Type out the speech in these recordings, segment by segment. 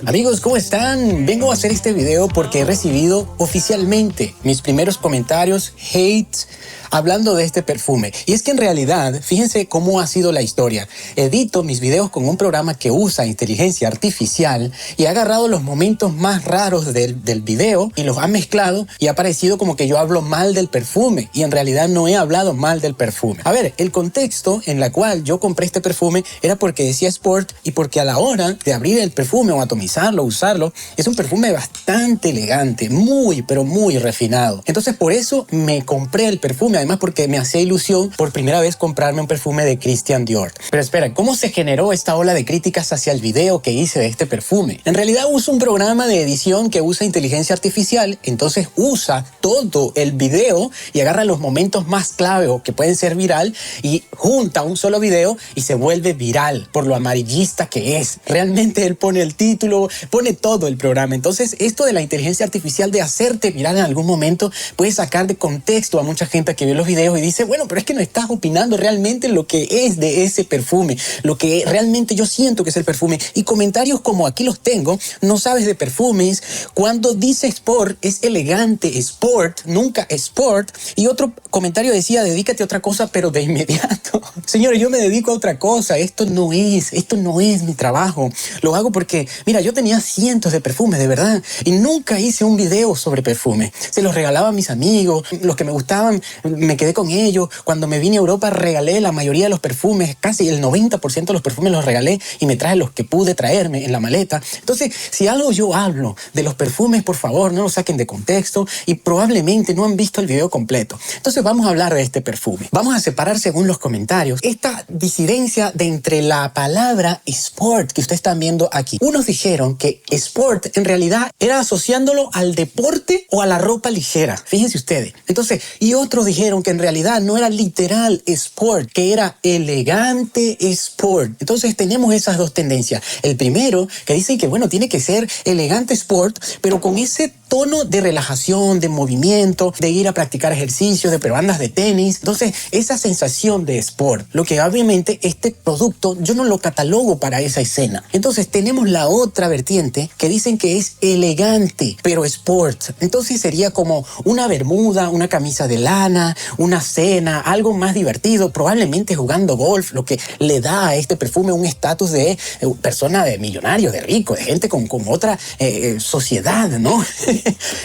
Amigos, ¿cómo están? Vengo a hacer este video porque he recibido oficialmente mis primeros comentarios, hates, hablando de este perfume. Y es que en realidad, fíjense cómo ha sido la historia. Edito mis videos con un programa que usa inteligencia artificial y ha agarrado los momentos más raros del video y los ha mezclado y ha parecido como que yo hablo mal del perfume. Y en realidad no he hablado mal del perfume. A ver, el contexto en la cual yo compré este perfume era porque decía Sport y porque a la hora de abrir el perfume o atomizarlo, usarlo, es un perfume bastante elegante, muy, pero muy refinado. Entonces por eso me compré el perfume. Además porque me hacía ilusión por primera vez comprarme un perfume de Christian Dior. Pero espera, ¿cómo se generó esta ola de críticas hacia el video que hice de este perfume? En realidad uso un programa de edición que usa inteligencia artificial, entonces usa todo el video y agarra los momentos más clave o que pueden ser viral y junta un solo video y se vuelve viral por lo amarillista que es. Realmente él pone el título, pone todo el programa. Entonces esto de la inteligencia artificial de hacerte viral en algún momento puede sacar de contexto a mucha gente que ve los videos y dice, bueno, pero es que no estás opinando realmente lo que es de ese perfume, lo que realmente yo siento que es el perfume. Y comentarios como aquí los tengo, no sabes de perfumes, cuando dice Sport es elegante, Sport, nunca Sport. Y otro comentario decía, dedícate a otra cosa, pero de inmediato. Señores, yo me dedico a otra cosa, esto no es mi trabajo. Lo hago porque, mira, yo tenía cientos de perfumes, de verdad, y nunca hice un video sobre perfume. Se los regalaba a mis amigos, los que me gustaban, me quedé con ellos. Cuando me vine a Europa regalé la mayoría de los perfumes, casi el 90% de los perfumes los regalé y me traje los que pude traerme en la maleta. Entonces, si algo yo hablo de los perfumes, por favor, no lo saquen de contexto y probablemente no han visto el video completo. Entonces vamos a hablar de este perfume. Vamos a separar según los comentarios esta disidencia de entre la palabra Sport que ustedes están viendo aquí. Unos dijeron que Sport en realidad era asociándolo al deporte o a la ropa ligera. Fíjense ustedes. Entonces, y otros dijeron que en realidad no era literal Sport, que era elegante Sport. Entonces tenemos esas dos tendencias. El primero que dicen que bueno, tiene que ser elegante Sport, pero con ese tono de relajación, de movimiento, de ir a practicar ejercicios, de bandas de tenis. Entonces, esa sensación de Sport, lo que obviamente este producto yo no lo catalogo para esa escena. Entonces, tenemos la otra vertiente que dicen que es elegante, pero Sport. Entonces, sería como una bermuda, una camisa de lana, una cena, algo más divertido, probablemente jugando golf, lo que le da a este perfume un estatus de persona de millonario, de rico, de gente con otra sociedad, ¿no?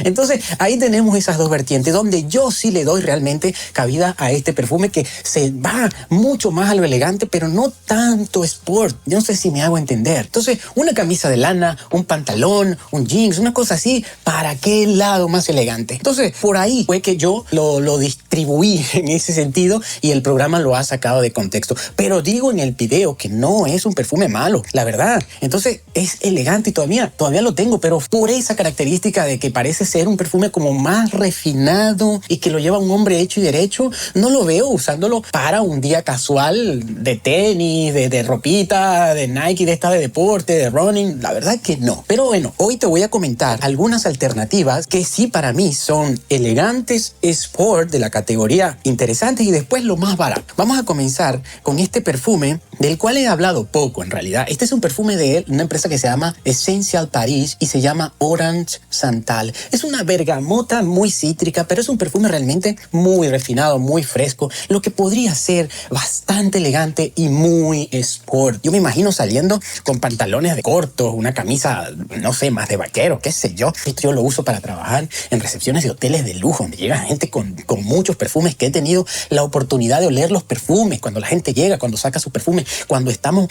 Entonces ahí tenemos esas dos vertientes donde yo sí le doy realmente cabida a este perfume que se va mucho más a lo elegante, pero no tanto Sport. Yo no sé si me hago entender. Entonces una camisa de lana, un pantalón, un jeans, una cosa así, ¿para qué lado más elegante? Entonces por ahí fue que yo lo distribuí en ese sentido y el programa lo ha sacado de contexto. Pero digo en el video que no es un perfume malo, la verdad. Entonces es elegante y todavía lo tengo, pero por esa característica de que parece ser un perfume como más refinado y que lo lleva un hombre hecho y derecho, no lo veo usándolo para un día casual de tenis, de ropita, de Nike, de esta de deporte, de running. La verdad que no. Pero bueno, hoy te voy a comentar algunas alternativas que sí para mí son elegantes Sport de la categoría interesantes y después lo más barato. Vamos a comenzar con este perfume del cual he hablado poco en realidad. Este es un perfume de una empresa que se llama Essential Paris y se llama Orange Santal. Es una bergamota muy cítrica, pero es un perfume realmente muy refinado, muy fresco, lo que podría ser bastante elegante y muy Sport. Yo me imagino saliendo con pantalones de cortos, una camisa, no sé, más de vaquero, qué sé yo. Esto yo lo uso para trabajar en recepciones de hoteles de lujo, donde llega gente con muchos perfumes, que he tenido la oportunidad de oler los perfumes, cuando la gente llega, cuando saca su perfume, cuando estamos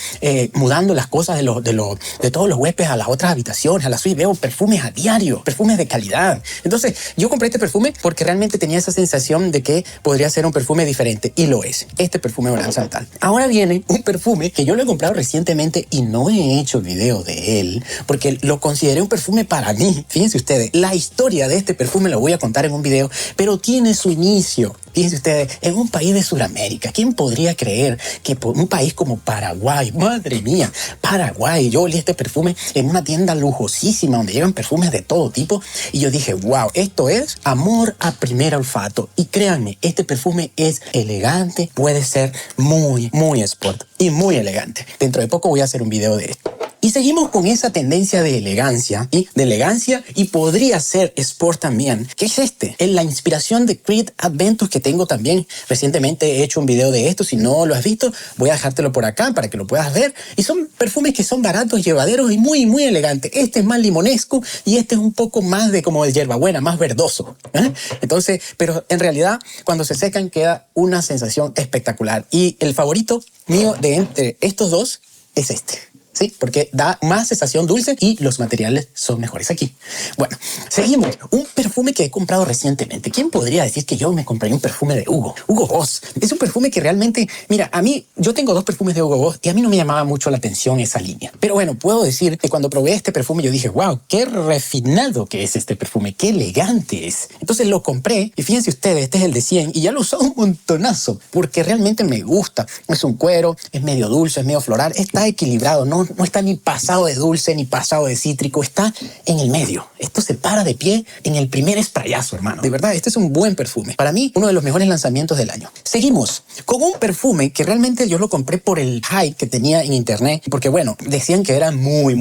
mudando las cosas de todos los huéspedes a las otras habitaciones, a la suite, veo perfumes a diario, perfumes de calidad. Entonces, yo compré este perfume porque realmente tenía esa sensación de que podría ser un perfume diferente, y lo es. Este perfume Orange Santal. Ahora viene un perfume que yo lo he comprado recientemente y no he hecho video de él porque lo consideré un perfume para mí. Fíjense ustedes, la historia de este perfume lo voy a contar en un video, pero tiene su inicio. Fíjense ustedes, en un país de Sudamérica, ¿quién podría creer que por un país como Paraguay, madre mía, Paraguay, yo olí este perfume en una tienda lujosísima donde llevan perfumes de todo tipo y yo dije, wow, esto es amor a primer olfato. Y créanme, este perfume es elegante, puede ser muy, muy sport y muy elegante. Dentro de poco voy a hacer un video de esto. Y seguimos con esa tendencia de elegancia y podría ser sport también, que es en la inspiración de Creed Adventures que tengo también. Recientemente he hecho un video de esto, si no lo has visto voy a dejártelo por acá para que lo puedas ver, y son perfumes que son baratos, llevaderos y muy muy elegantes. Este es más limonesco y este es un poco más de como de hierbabuena, más verdoso, ¿eh? Entonces, pero en realidad cuando se secan queda una sensación espectacular, y el favorito mío de entre estos dos es este. Sí, porque da más sensación dulce y los materiales son mejores aquí. Bueno, seguimos. Un perfume que he comprado recientemente. ¿Quién podría decir que yo me compré un perfume de Hugo Boss? Es un perfume que realmente, mira, yo tengo 2 perfumes de Hugo Boss y a mí no me llamaba mucho la atención esa línea. Pero bueno, puedo decir que cuando probé este perfume yo dije, wow, qué refinado que es este perfume, qué elegante es. Entonces lo compré y fíjense ustedes, este es el de 100 y ya lo he usado un montonazo porque realmente me gusta. Es un cuero, es medio dulce, es medio floral, está equilibrado, no está ni pasado de dulce ni pasado de cítrico, está en el medio. Esto se para de pie en el primer sprayazo, hermano. De verdad, este es un buen perfume. Para mí, uno de los mejores lanzamientos del año. Seguimos con un perfume que realmente yo lo compré por el hype que tenía en internet, porque bueno, decían que era muy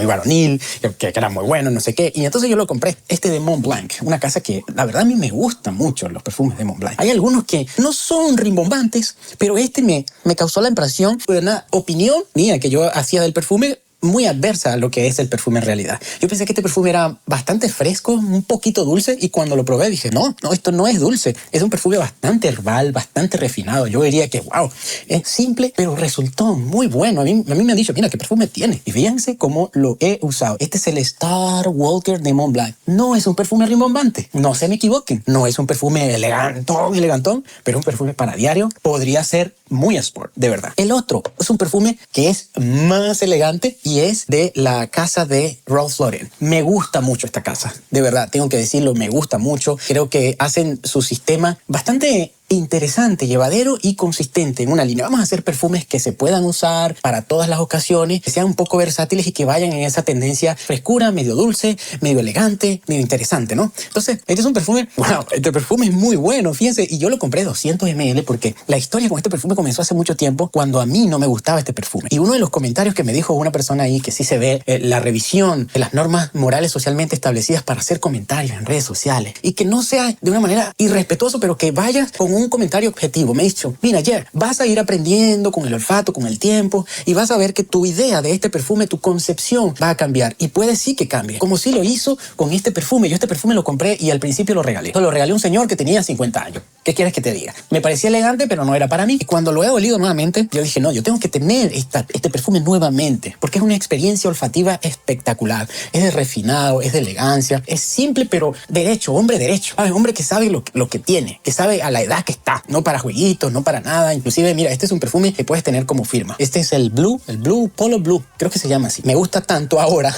varonil, que era muy bueno, no sé qué, y entonces yo lo compré, este de Montblanc, una casa que la verdad a mí me gustan mucho los perfumes de Montblanc. Hay algunos que no son rimbombantes, pero este me causó la impresión de una opinión mía que yo hacía del perfume muy adversa a lo que es el perfume en realidad. Yo pensé que este perfume era bastante fresco, un poquito dulce, y cuando lo probé dije, no, esto no es dulce. Es un perfume bastante herbal, bastante refinado. Yo diría que, wow, es simple, pero resultó muy bueno. A mí me han dicho, mira, ¿qué perfume tiene? Y fíjense cómo lo he usado. Este es el Star Walker de Montblanc. No es un perfume rimbombante, no se me equivoquen. No es un perfume elegantón, pero un perfume para diario. Podría ser muy sport, de verdad. El otro es un perfume que es más elegante y es de la casa de Ralph Lauren. Me gusta mucho esta casa, de verdad, tengo que decirlo, me gusta mucho. Creo que hacen su sistema bastante interesante, llevadero y consistente en una línea. Vamos a hacer perfumes que se puedan usar para todas las ocasiones, que sean un poco versátiles y que vayan en esa tendencia frescura, medio dulce, medio elegante, medio interesante, ¿no? Entonces, este es un perfume, wow, este perfume es muy bueno, fíjense, y yo lo compré 200 ml porque la historia con este perfume comenzó hace mucho tiempo cuando a mí no me gustaba este perfume. Y uno de los comentarios que me dijo una persona ahí, que sí se ve la revisión de las normas morales socialmente establecidas para hacer comentarios en redes sociales y que no sea de una manera irrespetuosa, pero que vayas con un comentario objetivo. Me ha dicho, mira, Jer, vas a ir aprendiendo con el olfato, con el tiempo, y vas a ver que tu idea de este perfume, tu concepción va a cambiar, y puede sí que cambie, como sí lo hizo con este perfume. Yo este perfume lo compré y al principio lo regalé. Lo regalé a un señor que tenía 50 años. ¿Qué quieres que te diga? Me parecía elegante, pero no era para mí. Y cuando lo he olido nuevamente, yo dije, no, yo tengo que tener este perfume nuevamente, porque es una experiencia olfativa espectacular. Es de refinado, es de elegancia, es simple, pero derecho, hombre derecho. ¿Sabes? Hombre que sabe lo que tiene, que sabe a la edad que está, no para jueguitos, no para nada. Inclusive, mira, este es un perfume que puedes tener como firma. Este es el Polo Blue, creo que se llama así. Me gusta tanto ahora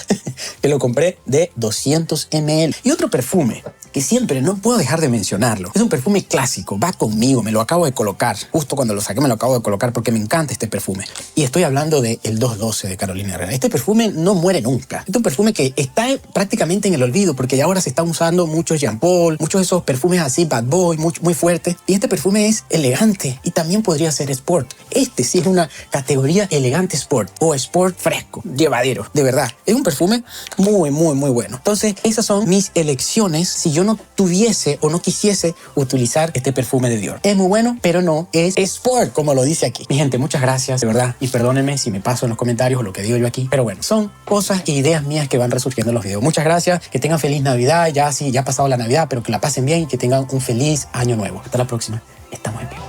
que lo compré de 200 ml. Y otro perfume que siempre no puedo dejar de mencionarlo. Es un perfume clásico, va conmigo, me lo acabo de colocar. Justo cuando lo saqué me lo acabo de colocar porque me encanta este perfume. Y estoy hablando del 212 de Carolina Herrera. Este perfume no muere nunca. Este es un perfume que está prácticamente en el olvido porque ya ahora se están usando muchos Jean Paul, muchos de esos perfumes así, Bad Boy, muy fuertes. Y este perfume es elegante y también podría ser sport. Este sí es una categoría elegante sport o sport fresco, llevadero. De verdad, es un perfume muy bueno. Entonces, esas son mis elecciones si yo no tuviese o no quisiese utilizar este perfume de Dior. Es muy bueno, pero no es sport, como lo dice aquí. Mi gente, muchas gracias, de verdad. Y perdónenme si me paso en los comentarios o lo que digo yo aquí. Pero bueno, son cosas e ideas mías que van resurgiendo en los videos. Muchas gracias. Que tengan feliz Navidad. Ya ha pasado la Navidad, pero que la pasen bien y que tengan un feliz año nuevo. Hasta la próxima. Estamos en vivo.